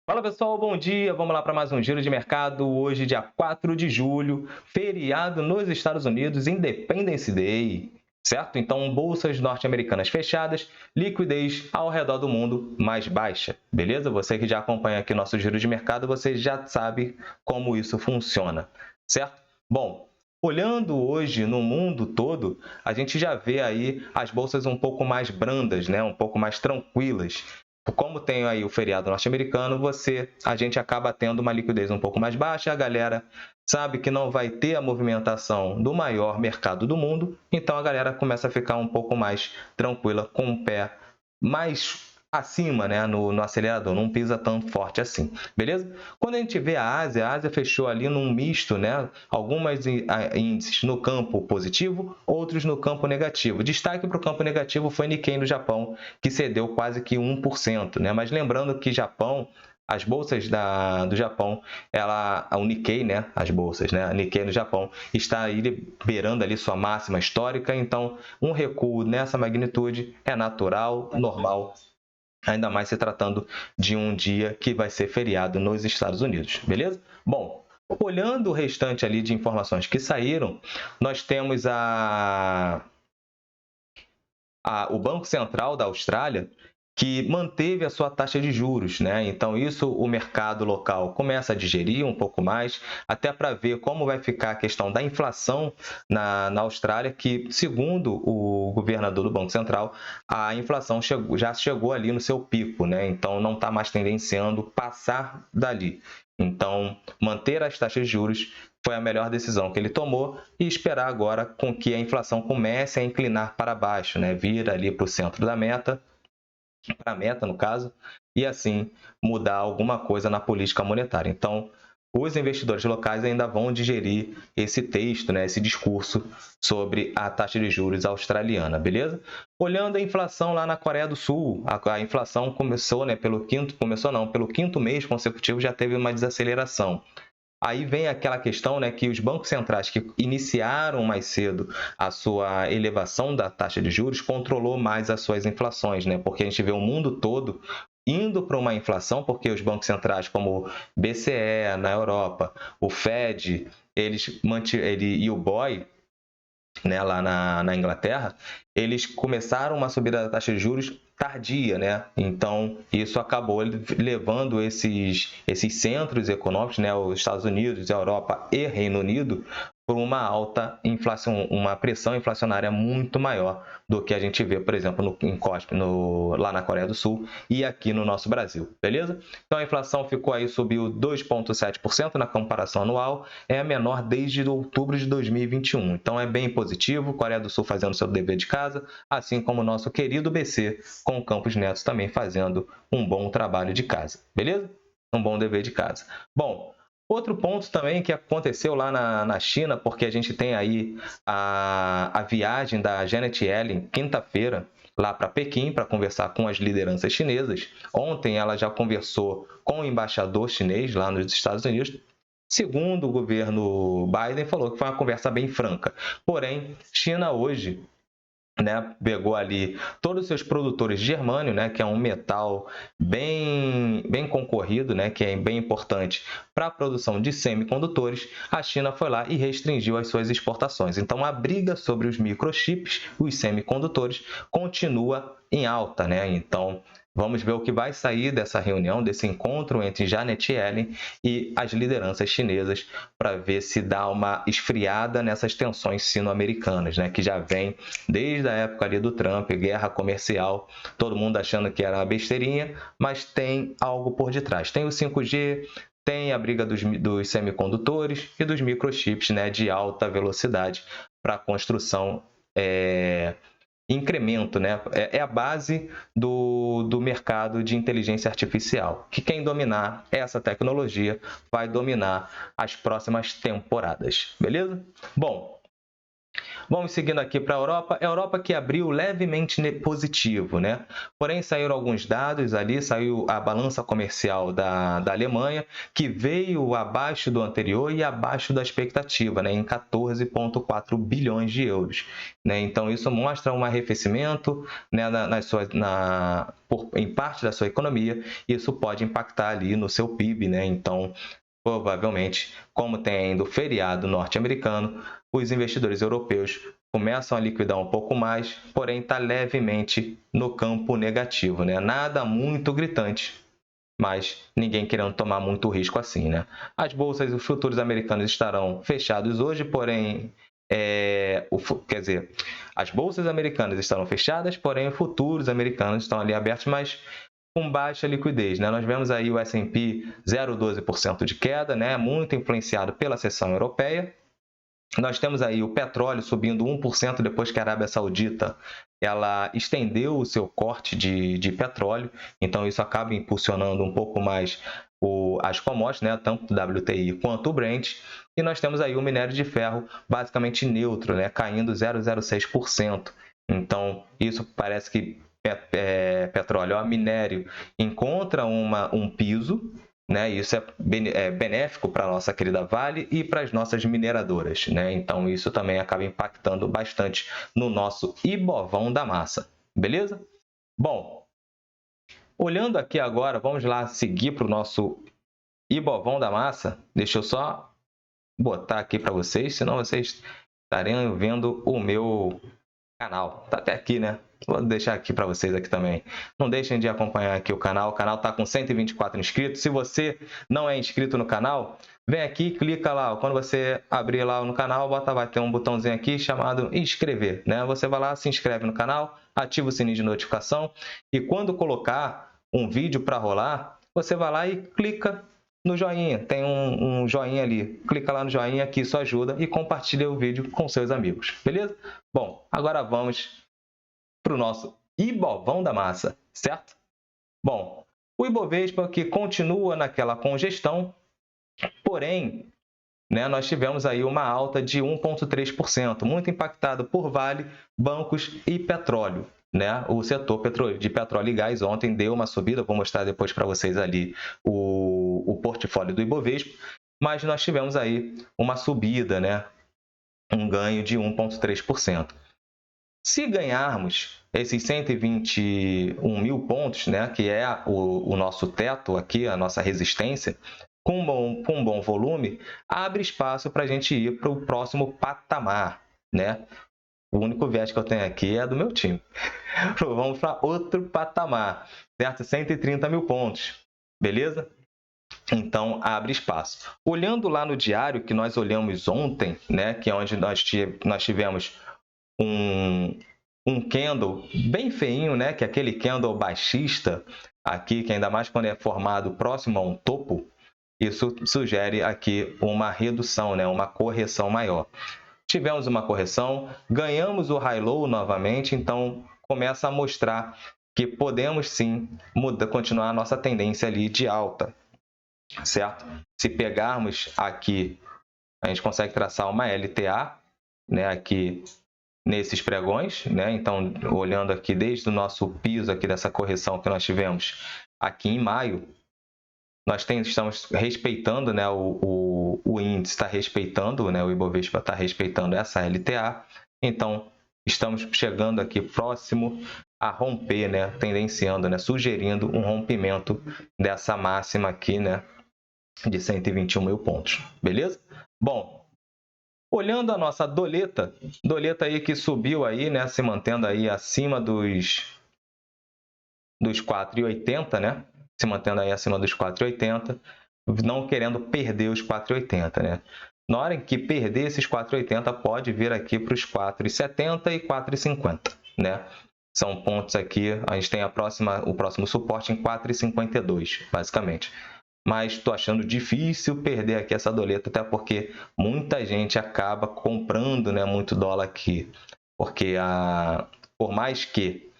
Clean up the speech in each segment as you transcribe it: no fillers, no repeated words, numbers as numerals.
Fala pessoal, bom dia. Vamos lá para mais um giro de mercado. Hoje, dia 4 de julho, feriado nos Estados Unidos, Independence Day, certo? Então, bolsas norte-americanas fechadas, liquidez ao redor do mundo mais baixa, beleza? Você que já acompanha aqui nosso giro de mercado, você já sabe como isso funciona, certo? Bom, olhando hoje no mundo todo, a gente já vê aí as bolsas um pouco mais brandas, né? Um pouco mais tranquilas. Como tem aí o feriado norte-americano, a gente acaba tendo uma liquidez um pouco mais baixa, a galera sabe que não vai ter a movimentação do maior mercado do mundo, então a galera começa a ficar um pouco mais tranquila, com o pé mais acima, né, no acelerador, não pisa tão forte assim, beleza? Quando a gente vê a Ásia fechou ali num misto, né, algumas índices no campo positivo, outros no campo negativo. Destaque para o campo negativo foi Nikkei no Japão, que cedeu quase que 1%, né? Mas lembrando que Japão, as bolsas do Japão, o Nikkei, né? As bolsas, né? A Nikkei no Japão está aí beirando ali sua máxima histórica, então um recuo nessa magnitude é natural, normal, ainda mais se tratando de um dia que vai ser feriado nos Estados Unidos, beleza? Bom, olhando o restante ali de informações que saíram, nós temos o Banco Central da Austrália, que manteve a sua taxa de juros, né? Então, isso o mercado local começa a digerir um pouco mais, até para ver como vai ficar a questão da inflação na Austrália, que, segundo o governador do Banco Central, a inflação já chegou ali no seu pico, né? Então, não está mais tendenciando passar dali. Então, manter as taxas de juros foi a melhor decisão que ele tomou e esperar agora com que a inflação comece a inclinar para baixo, né? Vir ali para o centro da meta, para a meta no caso, e assim mudar alguma coisa na política monetária. Então, os investidores locais ainda vão digerir esse texto, né, esse discurso sobre a taxa de juros australiana, beleza? Olhando a inflação lá na Coreia do Sul, a inflação começou, né, pelo quinto mês consecutivo já teve uma desaceleração. Aí vem aquela questão, né, que os bancos centrais que iniciaram mais cedo a sua elevação da taxa de juros controlou mais as suas inflações, né? Porque a gente vê o mundo todo indo para uma inflação, porque os bancos centrais como o BCE na Europa, o Fed, ele e o BOE, né, lá na Inglaterra, eles começaram uma subida da taxa de juros tardia, né? Então, isso acabou levando esses centros econômicos, né, os Estados Unidos, a Europa e Reino Unido, por uma alta inflação, uma pressão inflacionária muito maior do que a gente vê, por exemplo, lá na Coreia do Sul e aqui no nosso Brasil, beleza? Então, a inflação subiu 2,7% na comparação anual, é a menor desde outubro de 2021. Então, é bem positivo, Coreia do Sul fazendo seu dever de casa, assim como o nosso querido BC, com o Campos Neto também fazendo um bom trabalho de casa, beleza? Um bom dever de casa. Bom, outro ponto também que aconteceu lá na China, porque a gente tem aí a viagem da Janet Yellen, quinta-feira, lá para Pequim, para conversar com as lideranças chinesas. Ontem ela já conversou com o embaixador chinês lá nos Estados Unidos. Segundo o governo Biden, falou que foi uma conversa bem franca. Porém, China hoje, né, pegou ali todos os seus produtores de germânio, né, que é um metal bem concorrido, né, que é bem importante para a produção de semicondutores. A China foi lá e restringiu as suas exportações. Então, a briga sobre os microchips, os semicondutores, continua em alta, né? Então, vamos ver o que vai sair dessa reunião, desse encontro entre Janet Yellen e as lideranças chinesas, para ver se dá uma esfriada nessas tensões sino-americanas, né, que já vem desde a época ali do Trump, guerra comercial, todo mundo achando que era uma besteirinha, mas tem algo por detrás. Tem o 5G, tem a briga dos semicondutores e dos microchips, né, de alta velocidade para a construção, incremento, né? É a base do mercado de inteligência artificial, que quem dominar essa tecnologia vai dominar as próximas temporadas, beleza? Bom, Vamos seguindo aqui para a Europa. A Europa que abriu levemente positivo, né? Porém, saíram alguns dados ali, saiu a balança comercial da Alemanha, que veio abaixo do anterior e abaixo da expectativa, né? Em 14,4 bilhões de euros. Né? Então, isso mostra um arrefecimento, né? Em parte da sua economia, e isso pode impactar ali no seu PIB, né? Então, provavelmente, como tem ainda o feriado norte-americano, os investidores europeus começam a liquidar um pouco mais, porém está levemente no campo negativo, né? Nada muito gritante, mas ninguém querendo tomar muito risco assim, né? As bolsas e os futuros americanos estarão fechados hoje, porém, quer dizer, as bolsas americanas estarão fechadas, porém os futuros americanos estão ali abertos, mas com baixa liquidez, né? Nós vemos aí o S&P 0,12% de queda, né? Muito influenciado pela seção europeia. Nós temos aí o petróleo subindo 1% depois que a Arábia Saudita ela estendeu o seu corte de petróleo, então isso acaba impulsionando um pouco mais as commodities, né? Tanto o WTI quanto o Brent. E nós temos aí o minério de ferro basicamente neutro, né? Caindo 0,06%. Então, isso parece que petróleo, minério, encontra um piso, né? Isso é benéfico para a nossa querida Vale e para as nossas mineradoras, né? Então, isso também acaba impactando bastante no nosso Ibovão da Massa, beleza? Bom, olhando aqui agora, vamos lá seguir para o nosso Ibovão da Massa. Deixa eu só botar aqui para vocês, senão vocês estarem vendo o meu canal. Tá até aqui, né? Vou deixar aqui para vocês aqui também. Não deixem de acompanhar aqui o canal. O canal está com 124 inscritos. Se você não é inscrito no canal, vem aqui, clica lá. Quando você abrir lá no canal, vai ter um botãozinho aqui chamado inscrever, né? Você vai lá, se inscreve no canal, ativa o sininho de notificação e quando colocar um vídeo para rolar, você vai lá e clica no joinha. Tem um joinha ali. Clica lá no joinha que isso ajuda e compartilha o vídeo com seus amigos, beleza? Bom, agora vamos para o nosso Ibovão da Massa, certo? Bom, o Ibovespa que continua naquela congestão, porém, né, nós tivemos aí uma alta de 1,3%, muito impactado por Vale, bancos e petróleo. Né? O setor de petróleo e gás ontem deu uma subida, vou mostrar depois para vocês ali o portfólio do Ibovespa, mas nós tivemos aí uma subida, né? Um ganho de 1,3%. Se ganharmos esses 121 mil pontos, né, que é o nosso teto aqui, a nossa resistência, com um bom volume, abre espaço para a gente ir para o próximo patamar. Né? O único viés que eu tenho aqui é do meu time. Vamos para outro patamar, certo? 130 mil pontos, beleza? Então, abre espaço. Olhando lá no diário que nós olhamos ontem, né, que é onde nós tivemos um candle bem feinho, né? Que é aquele candle baixista aqui, que ainda mais quando é formado próximo a um topo, isso sugere aqui uma redução, né? Uma correção maior. Tivemos uma correção, ganhamos o high-low novamente, então começa a mostrar que podemos sim continuar a nossa tendência ali de alta, certo? Se pegarmos aqui, a gente consegue traçar uma LTA, né? Aqui nesses pregões, né? Então, olhando aqui desde o nosso piso aqui dessa correção que nós tivemos aqui em maio, nós estamos respeitando, né? O índice está respeitando, né? O Ibovespa está respeitando essa LTA. Então, estamos chegando aqui próximo a romper, né? Tendenciando, né? Sugerindo um rompimento dessa máxima aqui, né? De 121 mil pontos, beleza? Bom, olhando a nossa doleta aí que subiu aí, né, se mantendo aí acima dos 4,80, né? Se mantendo aí acima dos 4,80, não querendo perder os 4,80, né? Na hora em que perder esses 4,80, pode vir aqui para os 4,70 e 4,50, né? São pontos aqui, a gente tem o próximo suporte em 4,52, basicamente. Mas estou achando difícil perder aqui essa doleta, até porque muita gente acaba comprando, né, muito dólar aqui. Porque por mais que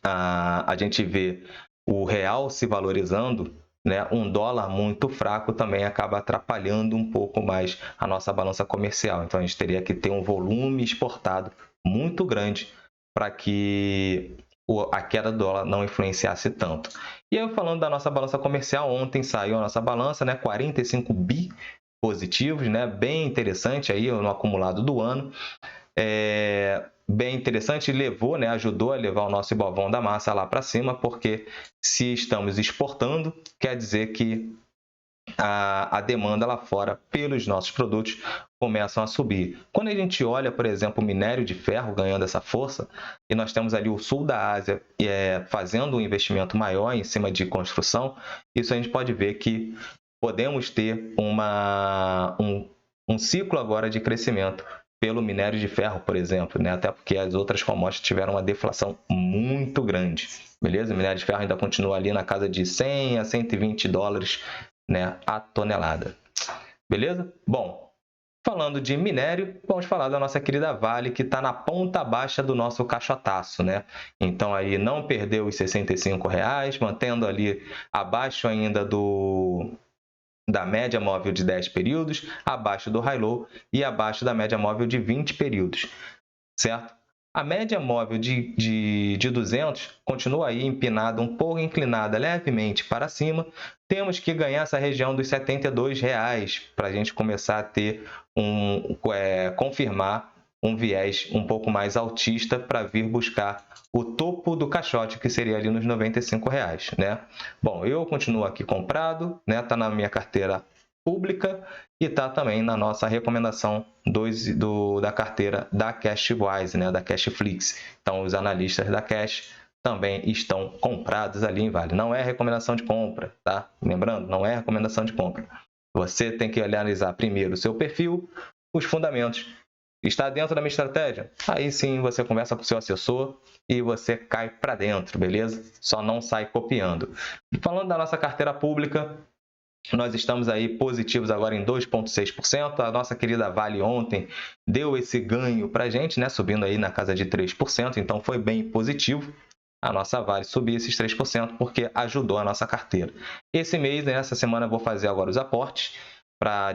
a gente vê o real se valorizando, né, um dólar muito fraco também acaba atrapalhando um pouco mais a nossa balança comercial. Então, a gente teria que ter um volume exportado muito grande para que a queda do dólar não influenciasse tanto. E aí, falando da nossa balança comercial, ontem saiu a nossa balança, né, 45 bi positivos, né, bem interessante aí no acumulado do ano. Bem interessante, levou, né, ajudou a levar o nosso Ibovão da massa lá para cima, porque se estamos exportando, quer dizer que a demanda lá fora pelos nossos produtos começam a subir. Quando a gente olha, por exemplo, o minério de ferro ganhando essa força, e nós temos ali o sul da Ásia fazendo um investimento maior em cima de construção, isso a gente pode ver que podemos ter um ciclo agora de crescimento pelo minério de ferro, por exemplo, né? Até porque as outras commodities tiveram uma deflação muito grande, beleza? O minério de ferro ainda continua ali na casa de 100 a 120 dólares, né, a tonelada. Beleza? Bom, falando de minério, vamos falar da nossa querida Vale, que está na ponta baixa do nosso caixotaço, né? Então, aí não perdeu os R$ 65, mantendo ali abaixo ainda da média móvel de 10 períodos, abaixo do high-low e abaixo da média móvel de 20 períodos, certo? A média móvel de 200 continua aí empinada, um pouco inclinada levemente para cima. Temos que ganhar essa região dos R$ 72 para a gente começar a ter confirmar um viés um pouco mais altista para vir buscar o topo do caixote, que seria ali nos R$ 95, né? Bom, eu continuo aqui comprado, né? Tá na minha carteira pública e está também na nossa recomendação da carteira da Cashwise, né, da Cashflix. Então, os analistas da Cash também estão comprados ali em Vale. Não é recomendação de compra, tá? Lembrando, não é recomendação de compra. Você tem que analisar primeiro o seu perfil, os fundamentos. Está dentro da minha estratégia? Aí sim você conversa com o seu assessor e você cai para dentro, beleza? Só não sai copiando. Falando da nossa carteira pública, nós estamos aí positivos agora em 2,6%. A nossa querida Vale ontem deu esse ganho para a gente, né? Subindo aí na casa de 3%, então foi bem positivo a nossa Vale subir esses 3% porque ajudou a nossa carteira. Esse mês, nessa semana, eu vou fazer agora os aportes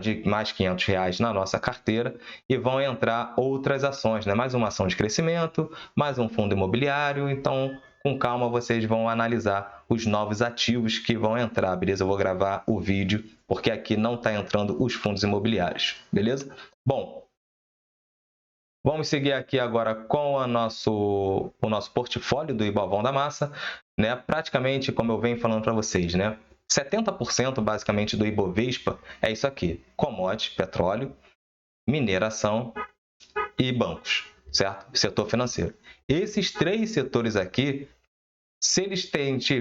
de mais R$ 500 na nossa carteira e vão entrar outras ações, né? Mais uma ação de crescimento, mais um fundo imobiliário. Então, com calma, vocês vão analisar os novos ativos que vão entrar, beleza? Eu vou gravar o vídeo, porque aqui não está entrando os fundos imobiliários, beleza? Bom, vamos seguir aqui agora com o nosso portfólio do Ibovão da Massa, né? Praticamente, como eu venho falando para vocês, né? 70% basicamente do Ibovespa é isso aqui: commodities, petróleo, mineração e bancos, certo? Setor financeiro. Esses três setores aqui, se eles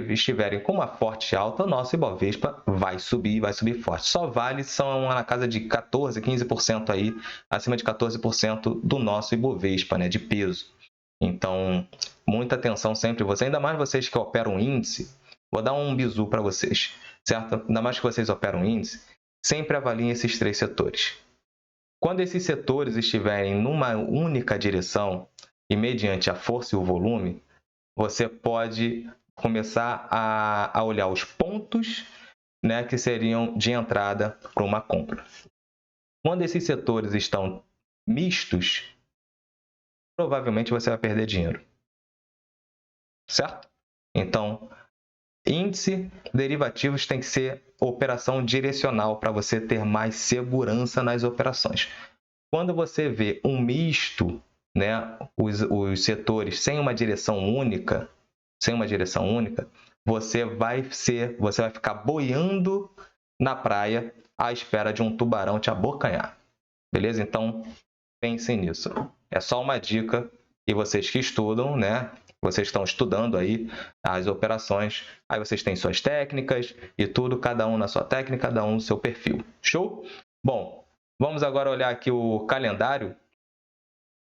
estiverem com uma forte alta, o nosso Ibovespa vai subir forte. Só Vale são na casa de 14%, 15% aí, acima de 14% do nosso Ibovespa, né, de peso. Então, muita atenção sempre, ainda mais vocês que operam índice, vou dar um bizu para vocês, certo? Ainda mais que vocês operam índice, sempre avaliem esses três setores. Quando esses setores estiverem numa única direção e mediante a força e o volume, você pode começar a olhar os pontos, né, que seriam de entrada para uma compra. Quando esses setores estão mistos, provavelmente você vai perder dinheiro, certo? Então, índice, derivativos tem que ser operação direcional para você ter mais segurança nas operações. Quando você vê um misto, né, os setores sem uma direção única, você vai ficar boiando na praia à espera de um tubarão te abocanhar. Beleza? Então, pensem nisso. É só uma dica e vocês que estudam, né? Vocês estão estudando aí as operações, aí vocês têm suas técnicas e tudo, cada um na sua técnica, cada um no seu perfil. Show? Bom, vamos agora olhar aqui o calendário.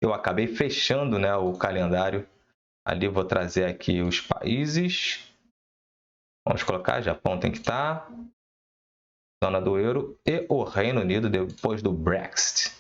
Eu acabei fechando, né, o calendário. Ali vou trazer aqui os países. Vamos colocar, Japão tem que estar, zona do euro e o Reino Unido depois do Brexit.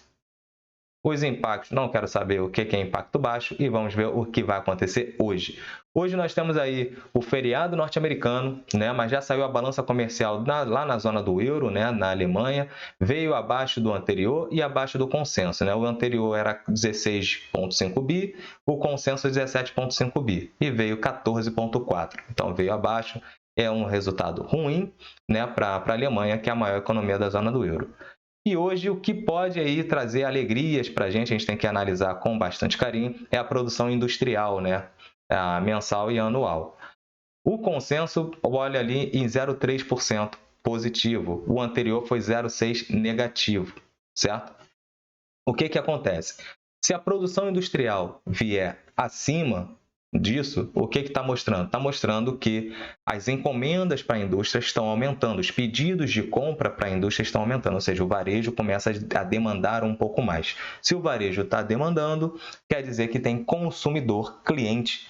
Os impactos, não quero saber o que é impacto baixo e vamos ver o que vai acontecer hoje. Hoje nós temos aí o feriado norte-americano, né? Mas já saiu a balança comercial lá na zona do euro, né? Na Alemanha, veio abaixo do anterior e abaixo do consenso, né? O anterior era 16,5 bi, o consenso 17,5 bi e veio 14,4. Então veio abaixo, é um resultado ruim, né? Para a Alemanha, que é a maior economia da zona do euro. E hoje o que pode aí trazer alegrias para a gente tem que analisar com bastante carinho, é a produção industrial, né? A mensal e anual. O consenso olha ali em 0,3% positivo, o anterior foi 0,6% negativo, certo? O que acontece? Se a produção industrial vier acima disso, o que está mostrando? Está mostrando que as encomendas para a indústria estão aumentando, os pedidos de compra para a indústria estão aumentando, ou seja, o varejo começa a demandar um pouco mais. Se o varejo está demandando, quer dizer que tem consumidor, cliente,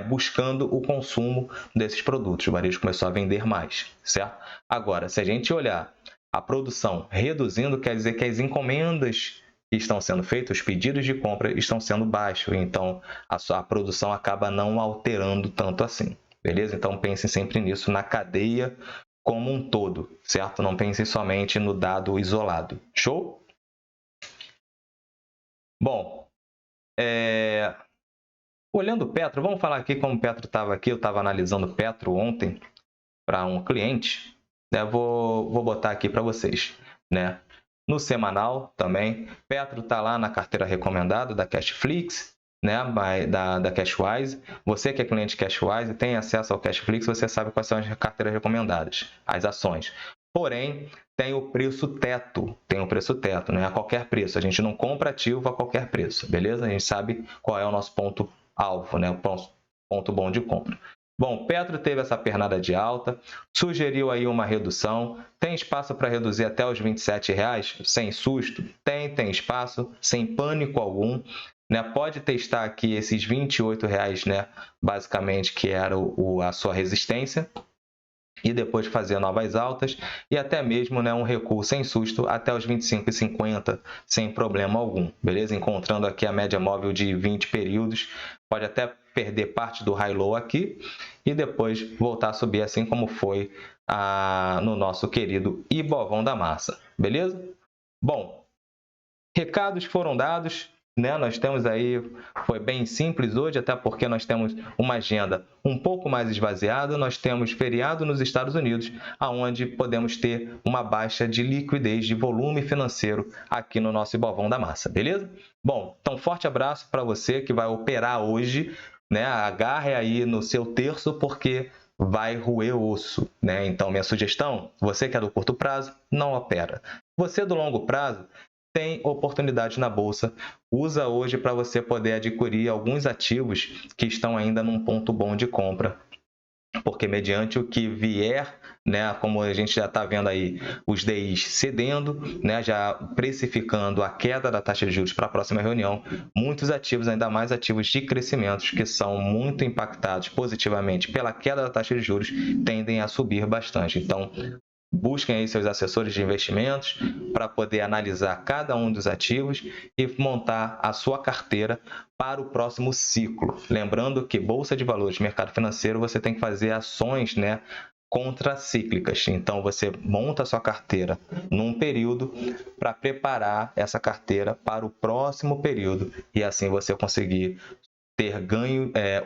buscando o consumo desses produtos. O varejo começou a vender mais, certo? Agora, se a gente olhar a produção reduzindo, quer dizer que as encomendas que estão sendo feitas, os pedidos de compra estão sendo baixos, então a produção acaba não alterando tanto assim, beleza? Então pensem sempre nisso, na cadeia como um todo, certo? Não pensem somente no dado isolado. Show? Bom, olhando o Petro, vamos falar aqui como o Petro estava aqui, eu estava analisando o Petro ontem para um cliente, né? Vou botar aqui para vocês, né? No semanal também, Petro está lá na carteira recomendada da Cashflix, né? Da Cashwise. Você que é cliente Cashwise e tem acesso ao Cashflix, você sabe quais são as carteiras recomendadas, as ações. Porém, tem o preço teto, né? A qualquer preço. A gente não compra ativo a qualquer preço, beleza? A gente sabe qual é o nosso ponto-alvo, né? O ponto bom de compra. Bom, Petro teve essa pernada de alta, sugeriu aí uma redução. Tem espaço para reduzir até os R$ 27,00, sem susto? Tem espaço, sem pânico algum. Né? Pode testar aqui esses R$ 28,00, né? Basicamente, que era a sua resistência, e depois fazer novas altas e até mesmo, né, um recuo sem susto até os 25,50 sem problema algum, beleza? Encontrando aqui a média móvel de 20 períodos, pode até perder parte do high-low aqui e depois voltar a subir assim como foi no nosso querido Ibovão da Massa, beleza? Bom, recados foram dados, né? Nós temos aí, foi bem simples hoje, até porque nós temos uma agenda um pouco mais esvaziada, nós temos feriado nos Estados Unidos, aonde podemos ter uma baixa de liquidez, de volume financeiro aqui no nosso Ibovão da Massa, beleza? Bom, então forte abraço para você que vai operar hoje, né? Agarre aí no seu terço, porque vai roer osso, né? Então, minha sugestão, você que é do curto prazo, não opera. Você do longo prazo, tem oportunidade na bolsa, usa hoje para você poder adquirir alguns ativos que estão ainda num ponto bom de compra, porque mediante o que vier, né, como a gente já está vendo aí, os DIs cedendo, né, já precificando a queda da taxa de juros para a próxima reunião, muitos ativos, ainda mais ativos de crescimentos, que são muito impactados positivamente pela queda da taxa de juros, tendem a subir bastante. Então, busquem aí seus assessores de investimentos para poder analisar cada um dos ativos e montar a sua carteira para o próximo ciclo. Lembrando que Bolsa de Valores, mercado financeiro, você tem que fazer ações, né, contracíclicas. Então, você monta a sua carteira num período para preparar essa carteira para o próximo período e assim você conseguir ter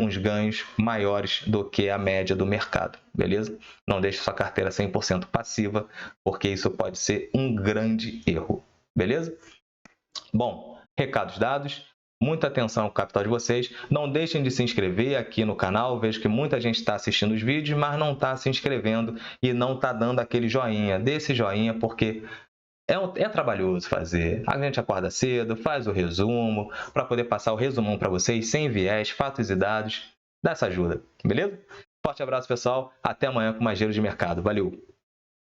uns ganhos maiores do que a média do mercado, beleza? Não deixe sua carteira 100% passiva, porque isso pode ser um grande erro, beleza? Bom, recados dados, muita atenção ao capital de vocês, não deixem de se inscrever aqui no canal, vejo que muita gente está assistindo os vídeos, mas não está se inscrevendo e não está dando aquele joinha, dê esse joinha porque é trabalhoso fazer. A gente acorda cedo, faz o resumo, para poder passar o resumão para vocês, sem viés, fatos e dados. Dá essa ajuda, beleza? Forte abraço, pessoal. Até amanhã com mais Giro de Mercado. Valeu!